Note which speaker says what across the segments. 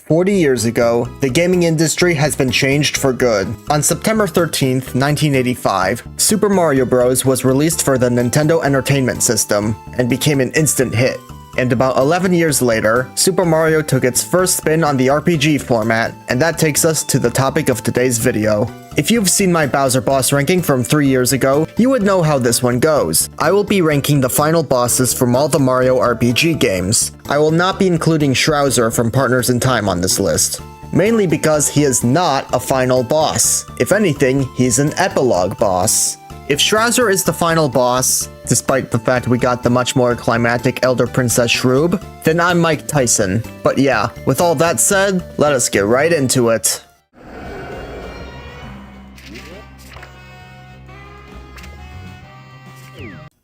Speaker 1: 40 years ago, the gaming industry has been changed for good. On September 13th, 1985, Super Mario Bros. Was released for the Nintendo Entertainment System and became an instant hit. And about 11 years later, Super Mario took its first spin on the RPG format, and that takes us to the topic of today's video. If you've seen my Bowser boss ranking from 3 years ago, you would know how this one goes. I will be ranking the final bosses from all the Mario RPG games. I will not be including Shrowser from Partners in Time on this list. Mainly because he is not a final boss. If anything, he's an epilogue boss. If Shrowser is the final boss, despite the fact we got the much more climactic Elder Princess Shroob, then I'm Mike Tyson. But yeah, with all that said, let us get right into it.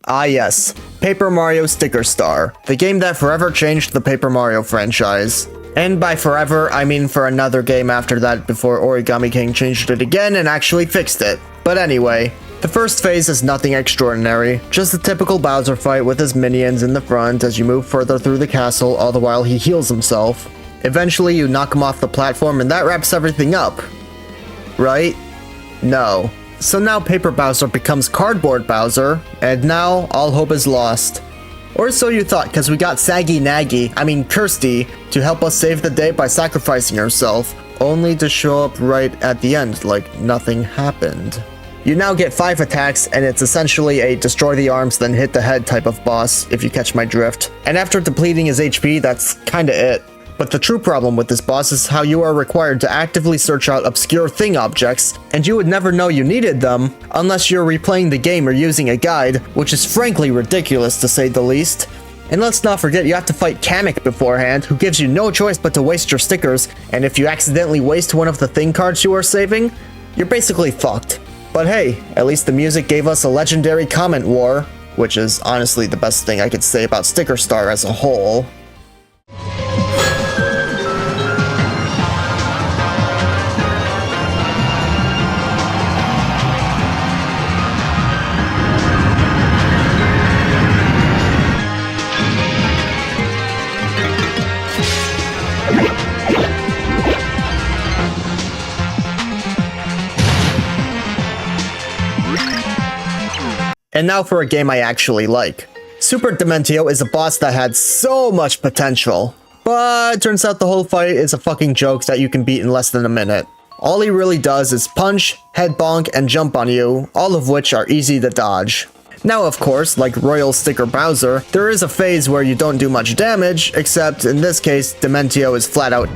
Speaker 1: Ah yes, Paper Mario Sticker Star, the game that forever changed the Paper Mario franchise. And by forever, I mean for another game after that before Origami King changed it again and actually fixed it. But anyway, the first phase is nothing extraordinary, just a typical Bowser fight with his minions in the front as you move further through the castle all the while he heals himself. Eventually you knock him off the platform and that wraps everything up. Right? No. So now Paper Bowser becomes Cardboard Bowser, and now all hope is lost. Or so you thought, cause we got Kirsty, to help us save the day by sacrificing herself, only to show up right at the end like nothing happened. You now get 5 attacks, and it's essentially a destroy the arms then hit the head type of boss, if you catch my drift. And after depleting his HP, that's kinda it. But the true problem with this boss is how you are required to actively search out obscure thing objects, and you would never know you needed them unless you're replaying the game or using a guide, which is frankly ridiculous to say the least. And let's not forget you have to fight Kamek beforehand, who gives you no choice but to waste your stickers, and if you accidentally waste one of the thing cards you are saving, you're basically fucked. But hey, at least the music gave us a legendary comment war, which is honestly the best thing I could say about Sticker Star as a whole. And now for a game I actually like. Super Dementio is a boss that had so much potential, but turns out the whole fight is a fucking joke that you can beat in less than a minute. All he really does is punch, head bonk, and jump on you, all of which are easy to dodge. Now of course, like Royal Sticker Bowser, there is a phase where you don't do much damage, except in this case, Dementio is flat out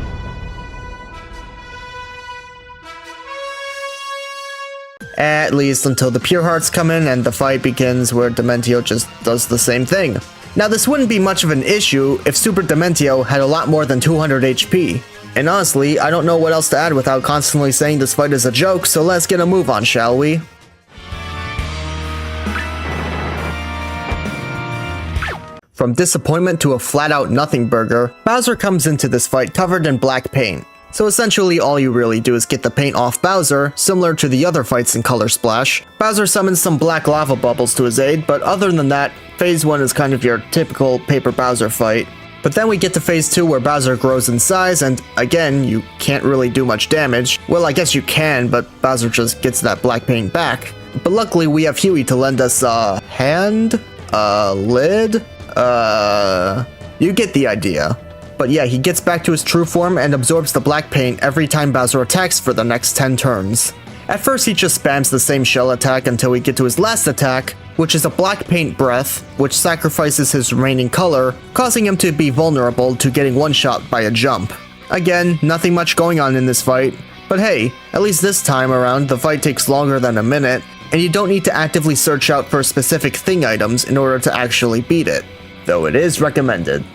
Speaker 1: at least until the Pure Hearts come in and the fight begins where Dementio just does the same thing. Now this wouldn't be much of an issue if Super Dementio had a lot more than 200 HP. And honestly, I don't know what else to add without constantly saying this fight is a joke, so let's get a move on, shall we? From disappointment to a flat-out nothing burger, Bowser comes into this fight covered in black paint. So essentially all you really do is get the paint off Bowser, similar to the other fights in Color Splash. Bowser summons some black lava bubbles to his aid, but other than that, Phase 1 is kind of your typical Paper Bowser fight. But then we get to Phase 2 where Bowser grows in size, and again, you can't really do much damage. Well, I guess you can, but Bowser just gets that black paint back. But luckily we have Huey to lend us a hand? A lid? You get the idea. But yeah, he gets back to his true form and absorbs the black paint every time Bowser attacks for the next 10 turns. At first he just spams the same shell attack until we get to his last attack, which is a black paint breath, which sacrifices his remaining color, causing him to be vulnerable to getting one-shot by a jump. Again, nothing much going on in this fight, but hey, at least this time around the fight takes longer than a minute, and you don't need to actively search out for specific thing items in order to actually beat it, though it is recommended.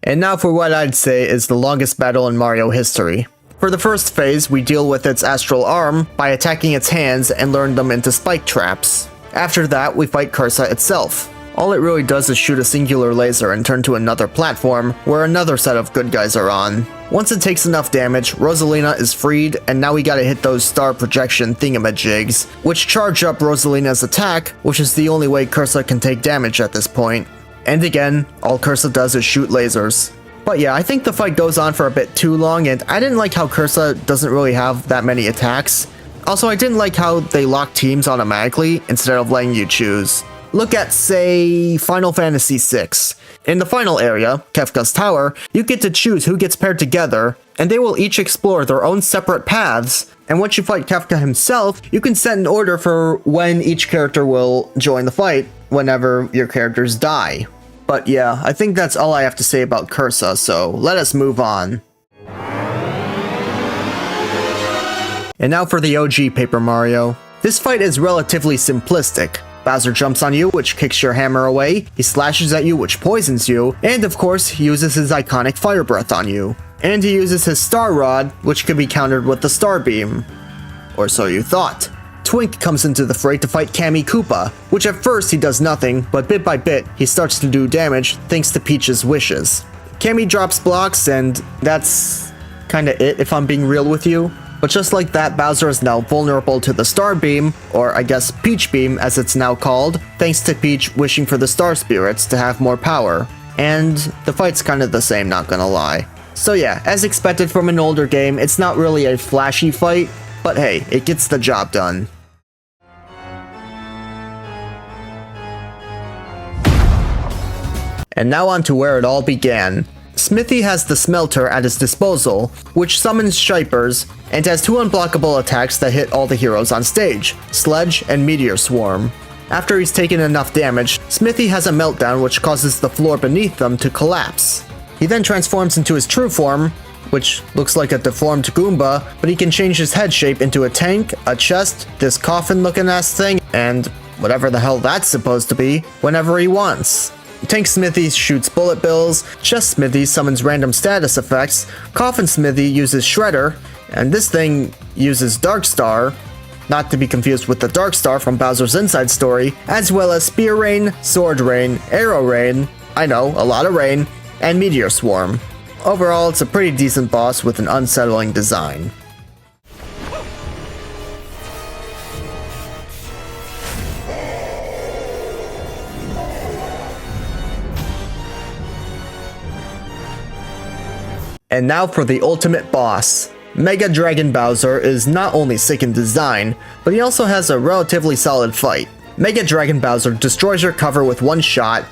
Speaker 1: And now for what I'd say is the longest battle in Mario history. For the first phase, we deal with its astral arm by attacking its hands and learn them into spike traps. After that, we fight Cursa itself. All it really does is shoot a singular laser and turn to another platform, where another set of good guys are on. Once it takes enough damage, Rosalina is freed, and now we gotta hit those star projection thingamajigs, which charge up Rosalina's attack, which is the only way Cursa can take damage at this point. And again, all Cursa does is shoot lasers. But yeah, I think the fight goes on for a bit too long, and I didn't like how Cursa doesn't really have that many attacks. Also, I didn't like how they lock teams automatically instead of letting you choose. Look at, say, Final Fantasy VI. In the final area, Kefka's Tower, you get to choose who gets paired together, and they will each explore their own separate paths, and once you fight Kefka himself, you can set an order for when each character will join the fight whenever your characters die. But yeah, I think that's all I have to say about Cursa, so let us move on. And now for the OG Paper Mario. This fight is relatively simplistic. Bowser jumps on you, which kicks your hammer away, he slashes at you, which poisons you, and of course, he uses his iconic Fire Breath on you. And he uses his Star Rod, which can be countered with the Star Beam. Or so you thought. Twink comes into the fray to fight Kammy Koopa, which at first he does nothing, but bit by bit, he starts to do damage thanks to Peach's wishes. Kammy drops blocks, and that's kinda it if I'm being real with you. But just like that, Bowser is now vulnerable to the Star Beam, or I guess Peach Beam as it's now called, thanks to Peach wishing for the Star Spirits to have more power. And the fight's kinda the same, not gonna lie. So yeah, as expected from an older game, it's not really a flashy fight, but hey, it gets the job done. And now on to where it all began. Smithy has the Smelter at his disposal, which summons Shipers, and has two unblockable attacks that hit all the heroes on stage, Sledge and Meteor Swarm. After he's taken enough damage, Smithy has a meltdown which causes the floor beneath them to collapse. He then transforms into his true form, which looks like a deformed Goomba, but he can change his head shape into a tank, a chest, this coffin-looking ass thing, and whatever the hell that's supposed to be, whenever he wants. Tank Smithy shoots bullet bills, Chest Smithy summons random status effects, Coffin Smithy uses Shredder, and this thing uses Dark Star, not to be confused with the Dark Star from Bowser's Inside Story, as well as Spear Rain, Sword Rain, Arrow Rain, I know, a lot of rain, and Meteor Swarm. Overall, it's a pretty decent boss with an unsettling design. And now for the ultimate boss. Mega Dragon Bowser is not only sick in design, but he also has a relatively solid fight. Mega Dragon Bowser destroys your cover with one shot,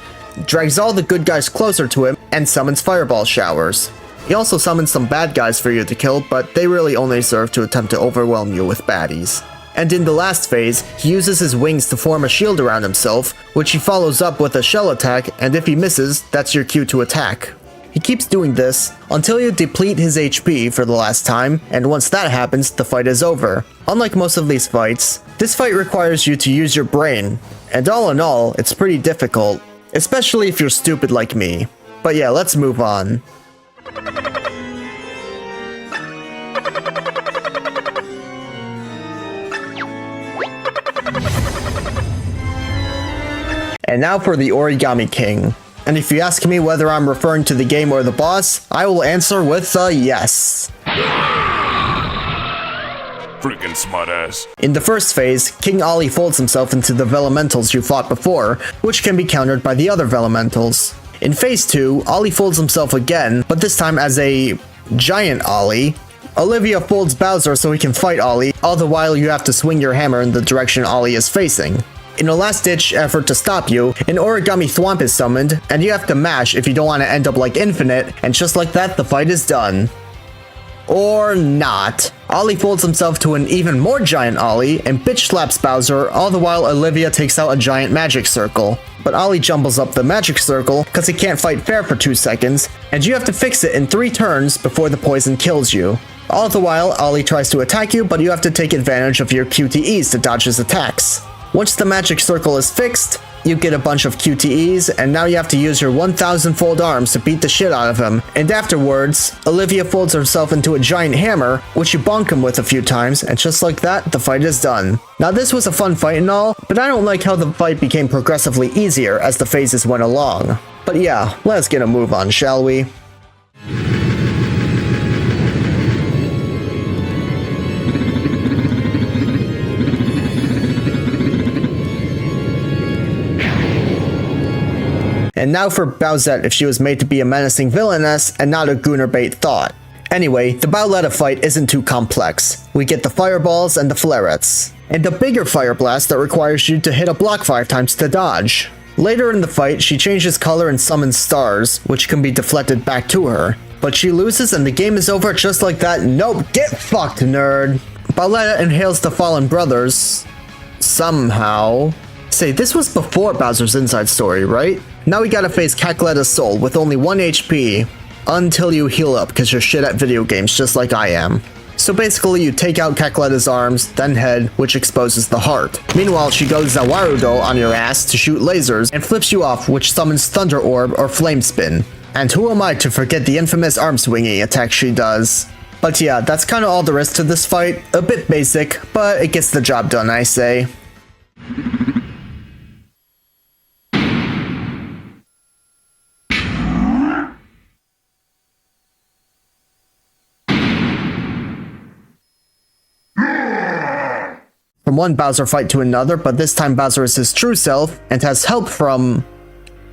Speaker 1: drags all the good guys closer to him, and summons fireball showers. He also summons some bad guys for you to kill, but they really only serve to attempt to overwhelm you with baddies. And in the last phase, he uses his wings to form a shield around himself, which he follows up with a shell attack, and if he misses, that's your cue to attack. He keeps doing this until you deplete his HP for the last time, and once that happens, the fight is over. Unlike most of these fights, this fight requires you to use your brain, and all in all, it's pretty difficult, especially if you're stupid like me. But yeah, let's move on. And now for the Origami King. And if you ask me whether I'm referring to the game or the boss, I will answer with a yes.
Speaker 2: Freaking smartass.
Speaker 1: In the first phase, King Ollie folds himself into the Vellumentals you fought before, which can be countered by the other Vellumentals. In phase 2, Ollie folds himself again, but this time as a giant Ollie. Olivia folds Bowser so he can fight Ollie, all the while you have to swing your hammer in the direction Ollie is facing. In a last-ditch effort to stop you, an Origami Thwomp is summoned, and you have to mash if you don't want to end up like Infinite, and just like that, the fight is done. Or not. Ollie folds himself to an even more giant Ollie, and bitch slaps Bowser, all the while Olivia takes out a giant magic circle. But Ollie jumbles up the magic circle, cause he can't fight fair for 2 seconds, and you have to fix it in 3 turns before the poison kills you. All the while, Ollie tries to attack you, but you have to take advantage of your QTEs to dodge his attacks. Once the magic circle is fixed, you get a bunch of QTEs, and now you have to use your 1000-fold arms to beat the shit out of him. And afterwards, Olivia folds herself into a giant hammer, which you bonk him with a few times, and just like that, the fight is done. Now this was a fun fight and all, but I don't like how the fight became progressively easier as the phases went along. But yeah, let's get a move on, shall we? And now for Bowsette if she was made to be a menacing villainess and not a gooner bait thought. Anyway, the Bowletta fight isn't too complex. We get the fireballs and the flarets. And a bigger fire blast that requires you to hit a block 5 times to dodge. Later in the fight, she changes color and summons stars, which can be deflected back to her. But she loses and the game is over just like that. Nope, get fucked, nerd. Bowletta inhales the fallen brothers. Somehow. Say, this was before Bowser's Inside Story, right? Now we gotta face Cackleta's soul with only 1 HP. Until you heal up, cause you're shit at video games just like I am. So basically you take out Cackleta's arms, then head, which exposes the heart. Meanwhile, she goes Zawarudo on your ass to shoot lasers and flips you off, which summons Thunder Orb or Flame Spin. And who am I to forget the infamous arm swinging attack she does? But yeah, that's kinda all there is to this fight. A bit basic, but it gets the job done, I say. From one Bowser fight to another, but this time Bowser is his true self and has help from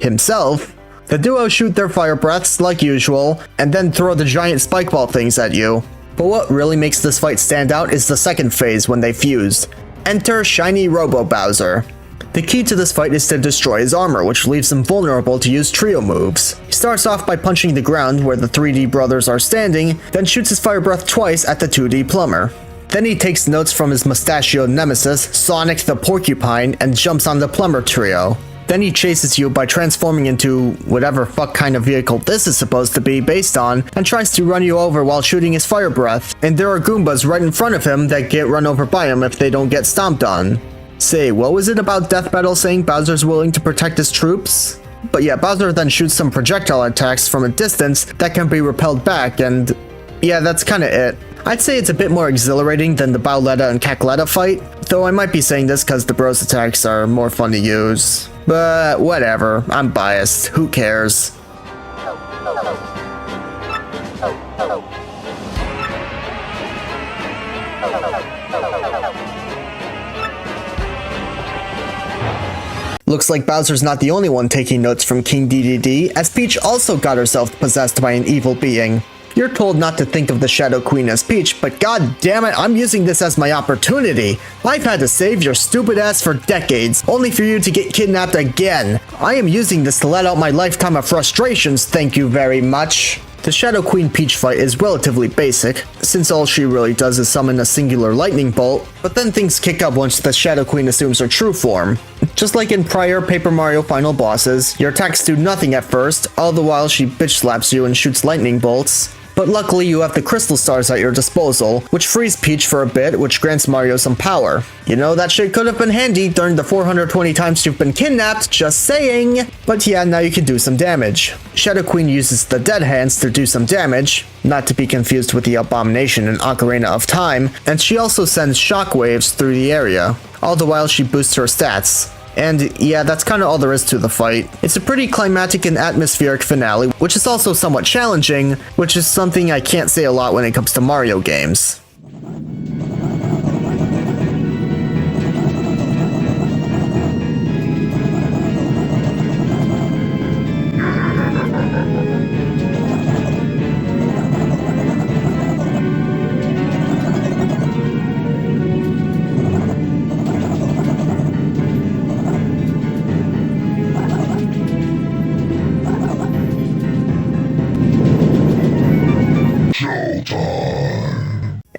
Speaker 1: himself. The duo shoot their fire breaths like usual and then throw the giant spike ball things at you. But what really makes this fight stand out is the second phase when they fused. Enter Shiny Robo Bowser. The key to this fight is to destroy his armor, which leaves him vulnerable to use trio moves. He starts off by punching the ground where the 3D brothers are standing, then shoots his fire breath twice at the 2D plumber. Then he takes notes from his mustachioed nemesis, Sonic the Porcupine, and jumps on the plumber trio. Then he chases you by transforming into whatever fuck kind of vehicle this is supposed to be based on, and tries to run you over while shooting his fire breath. And there are Goombas right in front of him that get run over by him if they don't get stomped on. Say, what was it about Death Battle saying Bowser's willing to protect his troops? But yeah, Bowser then shoots some projectile attacks from a distance that can be repelled back, and yeah, that's kinda it. I'd say it's a bit more exhilarating than the Bowletta and Cackletta fight, though I might be saying this because the bros attacks are more fun to use. But whatever, I'm biased, who cares? Looks like Bowser's not the only one taking notes from King Dedede, as Peach also got herself possessed by an evil being. You're told not to think of the Shadow Queen as Peach, but god damn it, I'm using this as my opportunity. I've had to save your stupid ass for decades, only for you to get kidnapped again. I am using this to let out my lifetime of frustrations, thank you very much. The Shadow Queen Peach fight is relatively basic, since all she really does is summon a singular lightning bolt, but then things kick up once the Shadow Queen assumes her true form. Just like in prior Paper Mario final bosses, your attacks do nothing at first, all the while she bitch slaps you and shoots lightning bolts. But luckily you have the Crystal Stars at your disposal, which frees Peach for a bit, which grants Mario some power. You know, that shit could have been handy during the 420 times you've been kidnapped, just saying! But yeah, now you can do some damage. Shadow Queen uses the Dead Hands to do some damage, not to be confused with the Abomination in Ocarina of Time, and she also sends shockwaves through the area, all the while she boosts her stats. And yeah, that's kinda all there is to the fight. It's a pretty climactic and atmospheric finale, which is also somewhat challenging, which is something I can't say a lot when it comes to Mario games.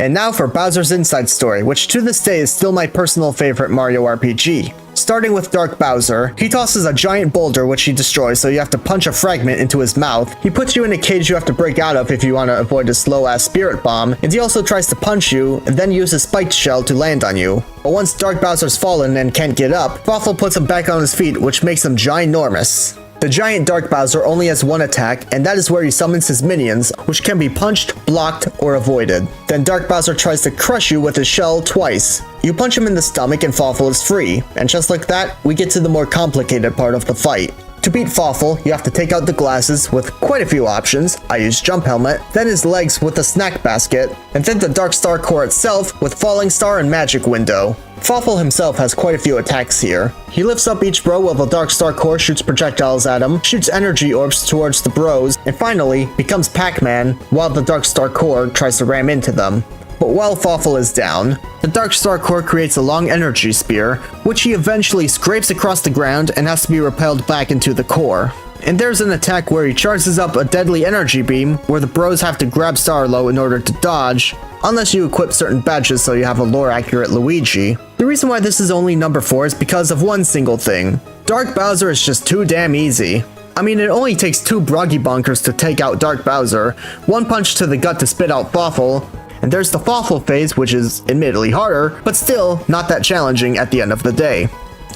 Speaker 1: And now for Bowser's Inside Story, which to this day is still my personal favorite Mario RPG. Starting with Dark Bowser, he tosses a giant boulder which he destroys, so you have to punch a fragment into his mouth. He puts you in a cage you have to break out of if you want to avoid a slow-ass spirit bomb, and he also tries to punch you, and then uses Spiked Shell to land on you. But once Dark Bowser's fallen and can't get up, Fawful puts him back on his feet, which makes him ginormous. The giant Dark Bowser only has one attack, and that is where he summons his minions, which can be punched, blocked, or avoided. Then Dark Bowser tries to crush you with his shell twice. You punch him in the stomach and Fawful is free, and just like that, we get to the more complicated part of the fight. To beat Fawful, you have to take out the glasses with quite a few options. I use Jump Helmet, then his legs with the Snack Basket, and then the Dark Star Core itself with Falling Star and Magic Window. Fawful himself has quite a few attacks here. He lifts up each bro while the Dark Star Core shoots projectiles at him, shoots energy orbs towards the bros, and finally becomes Pac-Man while the Dark Star Core tries to ram into them. But while Fawful is down, the Dark Star Core creates a long energy spear, which he eventually scrapes across the ground and has to be repelled back into the core. And there's an attack where he charges up a deadly energy beam where the bros have to grab Starlo in order to dodge, unless you equip certain badges so you have a lore-accurate Luigi. The reason why this is only number 4 is because of one single thing. Dark Bowser is just too damn easy. I mean, it only takes 2 Broggy Bonkers to take out Dark Bowser, 1 punch to the gut to spit out Fawful, and there's the Fawful phase, which is admittedly harder, but still not that challenging at the end of the day.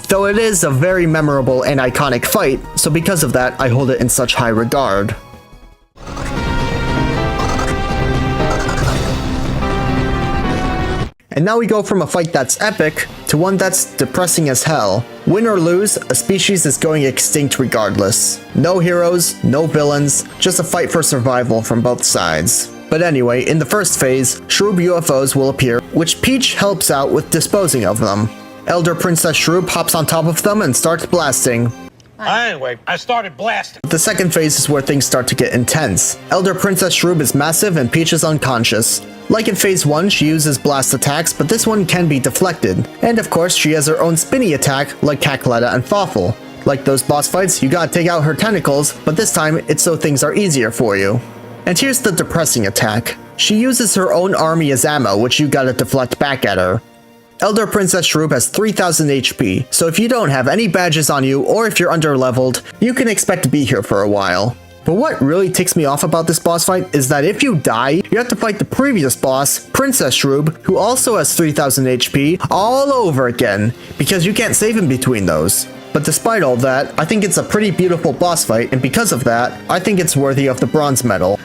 Speaker 1: Though it is a very memorable and iconic fight, so because of that, I hold it in such high regard. And now we go from a fight that's epic to one that's depressing as hell. Win or lose, a species is going extinct regardless. No heroes, no villains, just a fight for survival from both sides. But anyway, in the first phase, Shroob UFOs will appear, which Peach helps out with disposing of them. Elder Princess Shroob hops on top of them and starts blasting.
Speaker 3: Anyway, I started blasting.
Speaker 1: The second phase is where things start to get intense. Elder Princess Shroob is massive and Peach is unconscious. Like in phase 1, she uses blast attacks, but this one can be deflected. And of course, she has her own spinny attack, like Cackletta and Fawful. Like those boss fights, you gotta take out her tentacles, but this time, it's so things are easier for you. And here's the depressing attack. She uses her own army as ammo, which you gotta deflect back at her. Elder Princess Shroob has 3000 HP, so if you don't have any badges on you, or if you're under-leveled, you can expect to be here for a while. But what really ticks me off about this boss fight is that if you die, you have to fight the previous boss, Princess Shroob, who also has 3000 HP, all over again, because you can't save in between those. But despite all that, I think it's a pretty beautiful boss fight, and because of that, I think it's worthy of the bronze medal.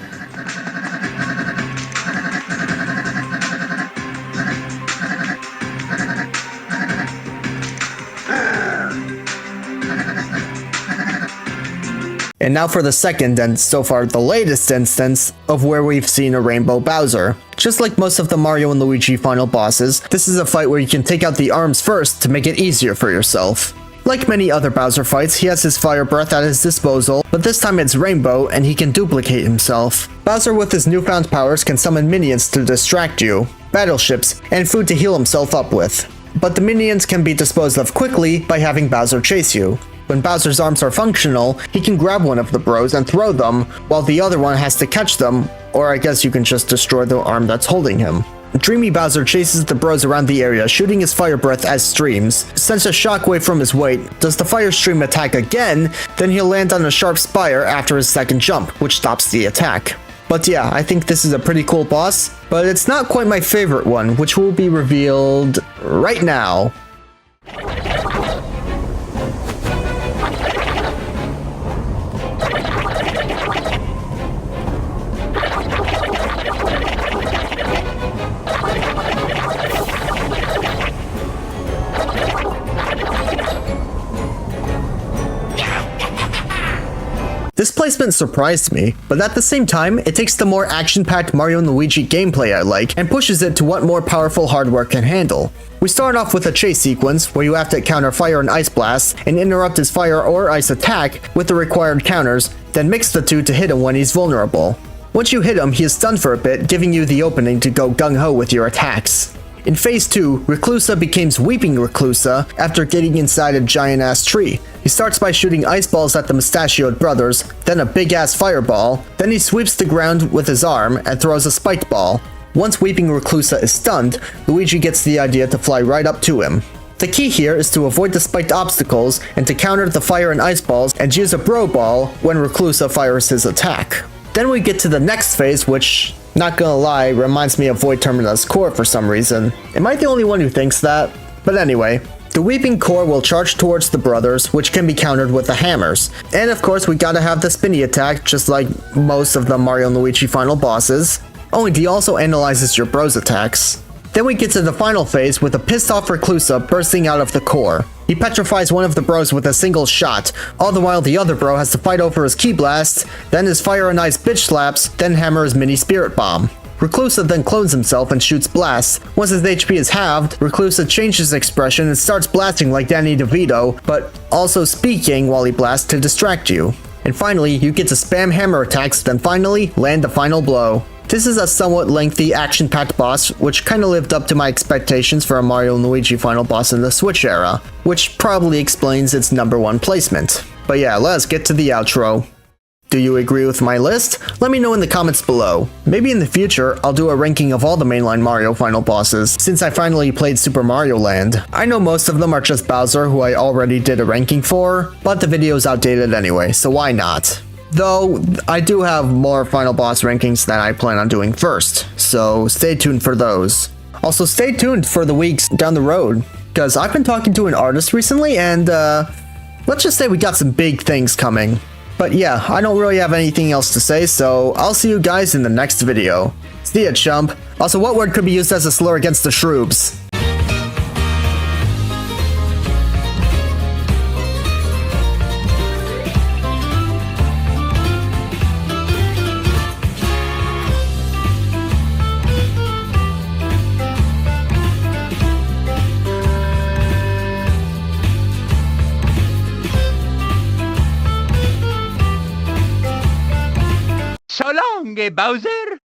Speaker 1: And now for the second and so far the latest instance of where we've seen a Rainbow Bowser. Just like most of the Mario and Luigi final bosses, this is a fight where you can take out the arms first to make it easier for yourself. Like many other Bowser fights, he has his fire breath at his disposal, but this time it's Rainbow and he can duplicate himself. Bowser with his newfound powers can summon minions to distract you, battleships, and food to heal himself up with. But the minions can be disposed of quickly by having Bowser chase you. When Bowser's arms are functional, he can grab one of the bros and throw them, while the other one has to catch them, or I guess you can just destroy the arm that's holding him. Dreamy Bowser chases the bros around the area, shooting his fire breath as streams, sends a shockwave from his weight, does the fire stream attack again, then he'll land on a sharp spire after his second jump, which stops the attack. But yeah, I think this is a pretty cool boss, but it's not quite my favorite one, which will be revealed right now. This placement surprised me, but at the same time, it takes the more action-packed Mario & Luigi gameplay I like and pushes it to what more powerful hardware can handle. We start off with a chase sequence where you have to counter fire and ice blasts and interrupt his fire or ice attack with the required counters, then mix the two to hit him when he's vulnerable. Once you hit him, he is stunned for a bit, giving you the opening to go gung-ho with your attacks. In phase 2, Reclusa becomes Weeping Reclusa after getting inside a giant-ass tree. He starts by shooting ice balls at the mustachioed brothers, then a big-ass fireball, then he sweeps the ground with his arm and throws a spiked ball. Once Weeping Reclusa is stunned, Luigi gets the idea to fly right up to him. The key here is to avoid the spiked obstacles and to counter the fire and ice balls and use a bro ball when Reclusa fires his attack. Then we get to the next phase, which, not gonna lie, reminds me of Void Termina's core for some reason. Am I the only one who thinks that? But anyway, the Weeping Core will charge towards the brothers, which can be countered with the hammers. And of course, we gotta have the spinny attack, just like most of the Mario & Luigi final bosses. Only he also analyzes your bros' attacks. Then we get to the final phase with a pissed off Reclusa bursting out of the core. He petrifies one of the bros with a single shot, all the while the other bro has to fight over his Ki Blast, then his fire and ice bitch slaps, then hammer his mini spirit bomb. Reclusa then clones himself and shoots blasts. Once his HP is halved, Reclusa changes expression and starts blasting like Danny DeVito, but also speaking while he blasts to distract you. And finally, you get to spam hammer attacks, then finally, land the final blow. This is a somewhat lengthy, action-packed boss, which kinda lived up to my expectations for a Mario & Luigi final boss in the Switch era, which probably explains its #1 placement. But yeah, let's get to the outro. Do you agree with my list? Let me know in the comments below. Maybe in the future, I'll do a ranking of all the mainline Mario final bosses, since I finally played Super Mario Land. I know most of them are just Bowser, who I already did a ranking for, but the video's outdated anyway, so why not? Though, I do have more final boss rankings that I plan on doing first, so stay tuned for those. Also, stay tuned for the weeks down the road, because I've been talking to an artist recently, and let's just say we got some big things coming. But yeah, I don't really have anything else to say, so I'll see you guys in the next video. See ya, chump. Also, what word could be used as a slur against the Shroobs?
Speaker 4: So long, Bowser!